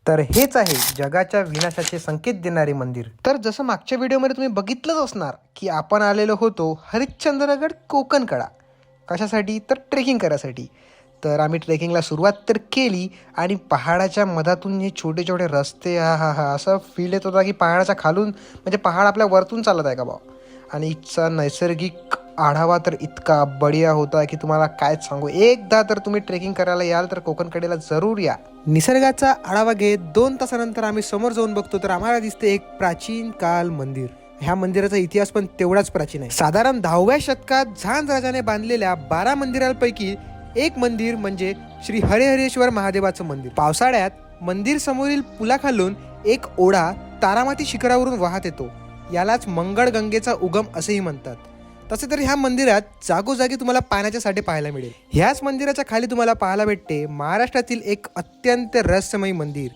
तर हेच आहे जगाच्या विनाशाचे संकेत देणारे मंदिर। तर जसं मागच्या व्हिडिओमध्ये तुम्ही बघितलंच असणार की आपण आलेलो होतो हरिश्चंद्रगड कोकणकडा। कशासाठी? तर ट्रेकिंग करायसाठी। तर आम्ही ट्रेकिंगला सुरुवात तर केली आणि पहाडाच्या मधातून हे छोटे छोटे रस्ते, हा हा हा असं फील येत होता की पहाडाच्या खालून म्हणजे पहाड आपल्या वरतून चालत आहे का भाऊ। आणि इथचा नैसर्गिक आढावा तर इतका बढिया होता की तुम्हाला काय सांगू। एकदा तर तुम्ही ट्रेकिंग करायला याल तर कोकणकडेला जरूर या। निसर्गाचा आढावा घेत 2 तासानंतर आम्ही समोर जाऊन बघतो तर आम्हाला दिसते एक प्राचीन काल मंदिर। ह्या मंदिराचा इतिहास पण तेवढाच प्राचीन आहे। साधारण 10व्या शतकात झांज राजाने बांधलेल्या 12 मंदिरांपैकी एक मंदिर म्हणजे श्री हरिहरेश्वर महादेवाचं मंदिर। पावसाळ्यात मंदिर समोरील पुलाखालून एक ओढा तारामाती शिखरावरून वाहत येतो। यालाच मंगळगंगेचा उगम असेही म्हणतात। तसे तर ह्या मंदिरात जागोजागी तुम्हाला पाण्याचे साठे पाहायला मिळेल। ह्याच मंदिराच्या खाली तुम्हाला पाहायला भेटते महाराष्ट्रातील एक अत्यंत रहस्यमय मंदिर